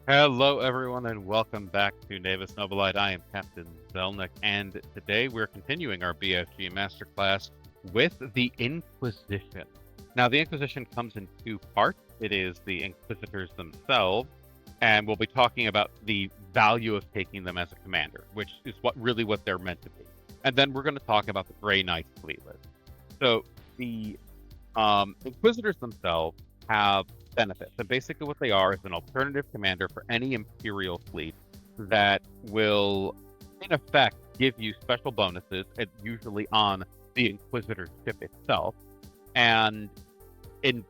Hello, everyone, and welcome back to Navis Nobilite. I am Captain Zelnick, and today we're continuing our BFG Masterclass with the Inquisition. Now, the Inquisition comes in two parts. It is the Inquisitors themselves, and we'll be talking about the value of taking them as a commander, which is what they're meant to be. And then we're going to talk about the Grey Knights fleet list. So the Inquisitors themselves have benefits. And basically what they are is an alternative commander for any Imperial fleet that will, in effect, give you special bonuses, usually on the Inquisitor ship itself. And in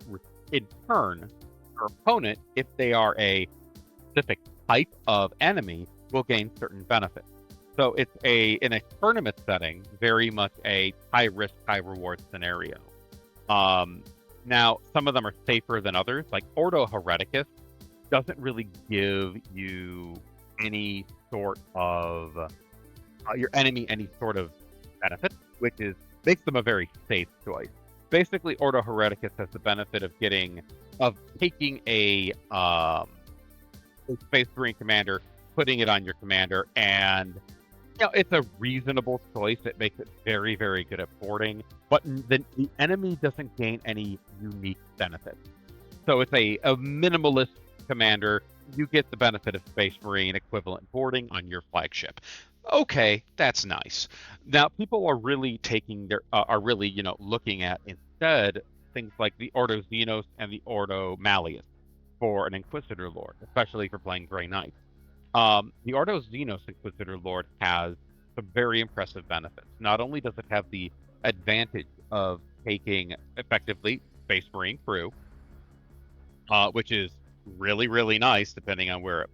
turn, your opponent, if they are a specific type of enemy, will gain certain benefits. So it's in a tournament setting, very much a high risk, high reward scenario. Now, some of them are safer than others. Like Ordo Hereticus doesn't really give you any sort of your enemy any sort of benefit, which makes them a very safe choice. Basically, Ordo Hereticus has the benefit of taking a Space Marine commander, putting it on your commander, and it's a reasonable choice. It makes it very, very good at boarding, but the enemy doesn't gain any unique benefits. So it's a minimalist commander. You get the benefit of Space Marine equivalent boarding on your flagship. Okay, that's nice. Now, people are really looking at instead things like the Ordo Xenos and the Ordo Malleus for an Inquisitor Lord, especially for playing Grey Knights. The Ordo Xenos Inquisitor Lord has some very impressive benefits. Not only does it have the advantage of taking effectively Space Marine crew, which is really, really nice depending on where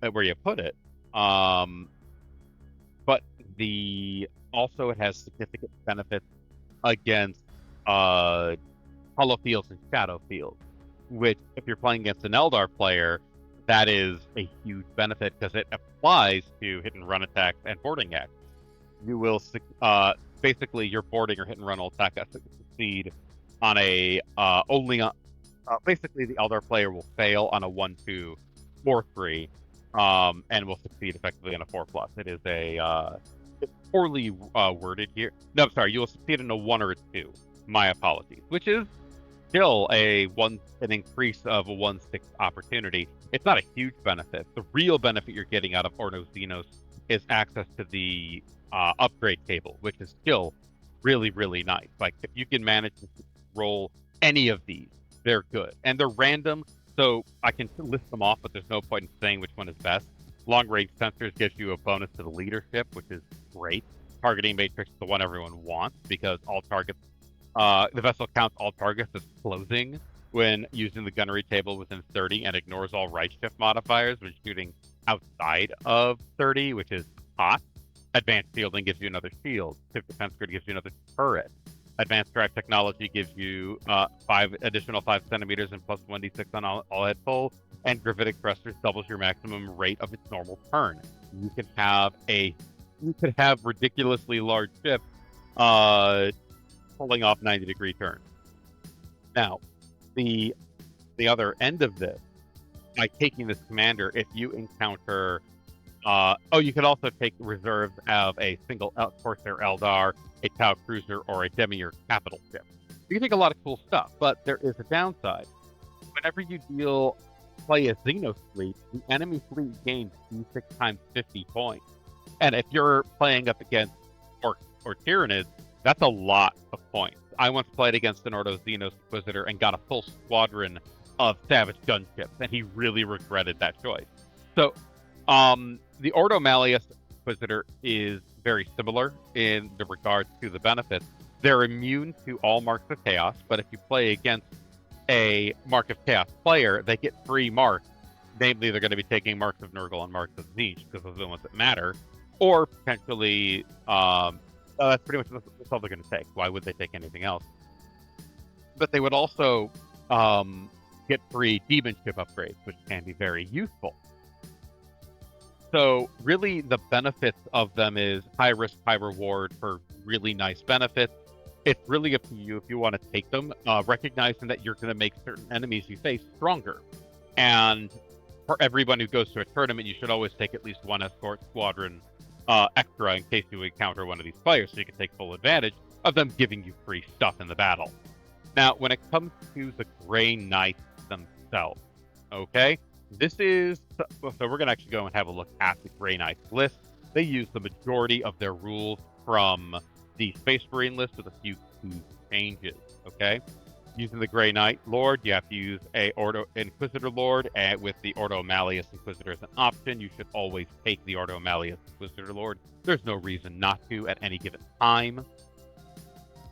you put it. But it has significant benefits against hollow fields and shadow fields, which if you're playing against an Eldar player, that is a huge benefit because it applies to hit and run attacks and boarding acts. You will basically your boarding or hit and run will attack has to succeed on basically the Eldar player will fail on a 1-2 or 3 and will succeed effectively on a 4+. It is it's poorly worded here. No, I'm sorry, you will succeed in a 1 or a 2. My apologies, which is still an increase of a 1/6 opportunity. It's not a huge benefit. The real benefit you're getting out of Ordo Xenos is access to the upgrade table, which is still really, really nice. Like if you can manage to roll any of these, they're good. And they're random, so I can list them off, but there's no point in saying which one is best. Long range sensors gives you a bonus to the leadership, which is great. Targeting matrix is the one everyone wants because all targets the vessel counts all targets as closing when using the gunnery table within 30 and ignores all right shift modifiers when shooting outside of 30, which is hot. Advanced shielding gives you another shield. Tip defense grid gives you another turret. Advanced drive technology gives you 5 centimeters and plus 1d6 on all head pull. And gravitic thrusters doubles your maximum rate of its normal turn. You could have ridiculously large ships pulling off 90-degree turns. Now, the other end of this, by taking this commander, if you encounter, you could also take reserves of a single Corsair Eldar, a Tau Cruiser, or a Demiurge capital ship. You can take a lot of cool stuff, but there is a downside. Whenever you play a Xenos fleet, the enemy fleet gains d6 times 50 points. And if you're playing up against Orcs or Tyranids, that's a lot of points. I once played against an Ordo Xenos Inquisitor and got a full squadron of Savage gunships, and he really regretted that choice. So, the Ordo Malleus Inquisitor is very similar in the regards to the benefits. They're immune to all marks of chaos, but if you play against a Mark of Chaos player, they get 3 marks. Namely, they're going to be taking marks of Nurgle and marks of Tzeentch, because those are the ones that matter. Or potentially, that's pretty much that's all they're going to take. Why would they take anything else? But they would also get 3 demon ship upgrades, which can be very useful. So really, the benefits of them is high risk, high reward for really nice benefits. It's really up to you if you want to take them, recognizing that you're going to make certain enemies you face stronger. And for everyone who goes to a tournament, you should always take at least one escort squadron extra in case you encounter one of these players, so you can take full advantage of them giving you free stuff in the battle. Now, when it comes to the Grey Knights themselves, okay, this is so we're gonna actually go and have a look at the Grey Knights list. They use the majority of their rules from the Space Marine list with a few key changes. Okay, using the Grey Knight Lord, you have to use a Ordo Inquisitor Lord, and with the Ordo Malleus Inquisitor as an option, you should always take the Ordo Malleus Inquisitor Lord. There's no reason not to at any given time,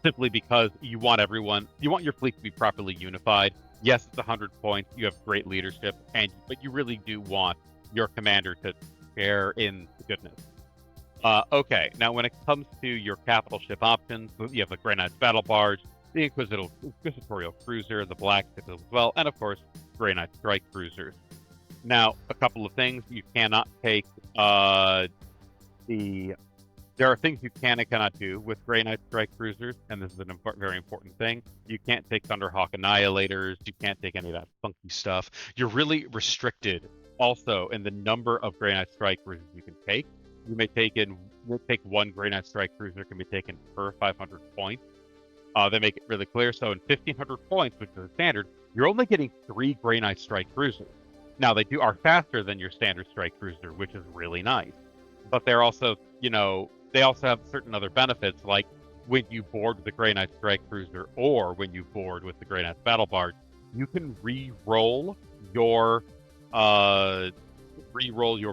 simply because you want your fleet to be properly unified. Yes, it's 100 points. You have great leadership, but you really do want your commander to share in the goodness. Okay, now when it comes to your capital ship options, you have the Grey Knight's Battle Barge, the Inquisitorial Cruiser, the Black Ship as well, and of course, Grey Knight Strike Cruisers. Now, a couple of things. You cannot take there are things you can and cannot do with Grey Knight Strike Cruisers, and this is a very important thing. You can't take Thunderhawk Annihilators. You can't take any of that funky stuff. You're really restricted also in the number of Grey Knight Strike Cruisers you can take. You may take one Grey Knight Strike Cruiser can be taken per 500 points. They make it really clear. So in 1,500 points, which is the standard, you're only getting 3 Grey Knight Strike Cruisers. Now, they are faster than your standard Strike Cruiser, which is really nice. But they're also, they also have certain other benefits, like when you board with the Grey Knight Strike Cruiser or when you board with the Grey Knight's Battle Barge, you can re-roll your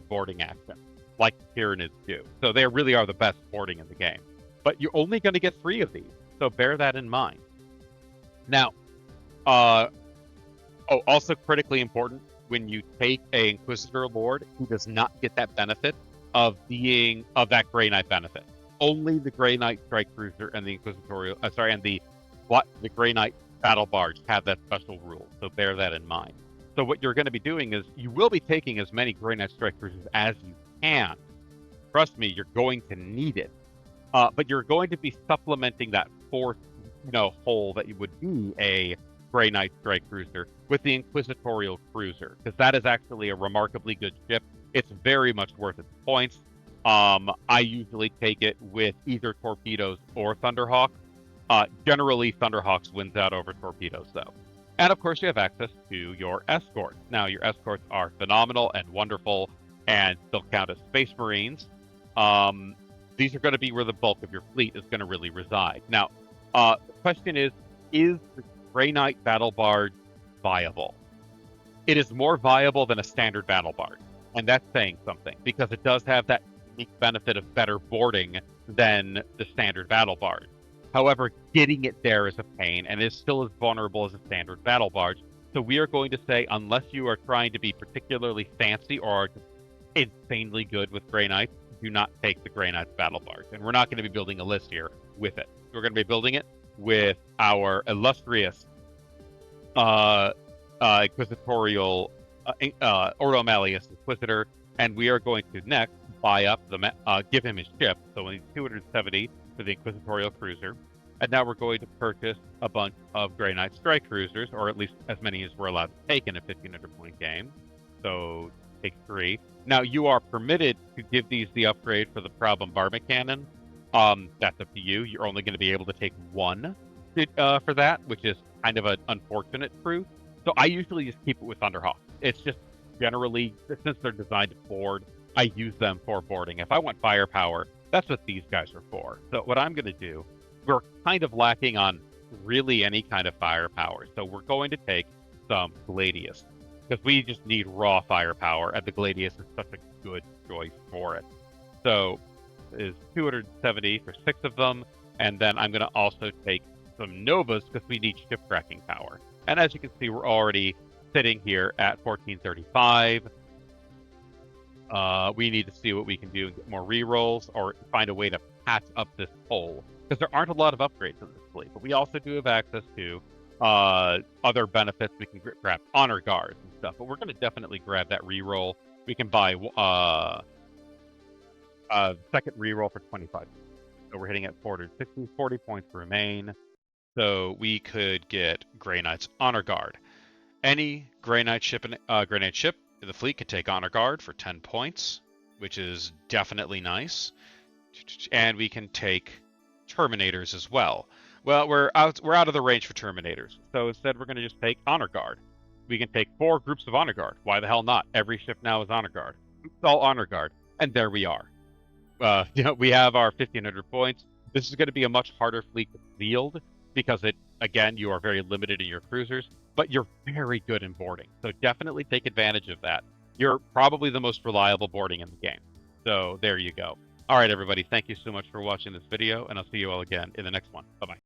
boarding action, like Tyranids do. So they really are the best boarding in the game. But you're only going to get 3 of these, so bear that in mind. Now, also critically important, when you take a Inquisitor Lord who does not get that benefit of that Grey Knight benefit. Only the Grey Knight Strike Cruiser and the the Grey Knight Battle Barge have that special rule, so bear that in mind. So what you're going to be doing is you will be taking as many Grey Knight Strike Cruisers as you can. Trust me, you're going to need it. But you're going to be supplementing that fourth, hole that would be a Grey Knight Strike Cruiser with the Inquisitorial Cruiser, because that is actually a remarkably good ship. It's very much worth its points. I usually take it with either torpedoes or Thunderhawk. Generally, Thunderhawks wins out over torpedoes, though. And of course, you have access to your escorts. Now, your escorts are phenomenal and wonderful, and they'll count as Space Marines. These are going to be where the bulk of your fleet is going to really reside. Now, the question is the Grey Knight Battle Barge viable? It is more viable than a standard Battle Barge. And that's saying something, because it does have that unique benefit of better boarding than the standard Battle Barge. However, getting it there is a pain, and is still as vulnerable as a standard Battle Barge. So we are going to say, unless you are trying to be particularly fancy or are just insanely good with Grey Knights, do not take the Grey Knights Battle Barge. And we're not going to be building a list here with it. We're going to be building it with our illustrious Inquisitorial Ordo Malleus Inquisitor, and we are going to next buy up give him his ship, so we need 270 for the Inquisitorial Cruiser, and now we're going to purchase a bunch of Grey Knight Strike Cruisers, or at least as many as we're allowed to take in a 1,500 point game. So take 3. Now you are permitted to give these the upgrade for the Prow Bombardment Cannon. That's up to you. You're only going to be able to take 1 for that, which is kind of an unfortunate truth. So I usually just keep it with Thunderhawk. It's just generally, since they're designed to board, I use them for boarding. If I want firepower, that's what these guys are for. So what I'm going to do, we're kind of lacking on really any kind of firepower. So we're going to take some Gladius, because we just need raw firepower, and the Gladius is such a good choice for it. So is 270 for 6 of them, and then I'm going to also take some Novas, because we need ship cracking power. And as you can see, we're already sitting here at 1435. We need to see what we can do and get more rerolls, or find a way to patch up this hole, because there aren't a lot of upgrades in this fleet. But we also do have access to other benefits. We can grab honor guards and stuff, but we're going to definitely grab that reroll. We can buy a second reroll for 25. So we're hitting at 460, 40 points remain. So we could get Grey Knight's Honor Guard. Any Grey Knight ship The fleet could take Honor Guard for 10 points, which is definitely nice. And we can take Terminators as well. Well, we're out of the range for Terminators. So instead we're going to just take Honor Guard. We can take 4 groups of Honor Guard. Why the hell not? Every ship now is Honor Guard. It's all Honor Guard. And there we are. We have our 1,500 points. This is going to be a much harder fleet to field because again, you are very limited in your cruisers, but you're very good in boarding. So definitely take advantage of that. You're probably the most reliable boarding in the game. So there you go. All right, everybody. Thank you so much for watching this video, and I'll see you all again in the next one. Bye-bye.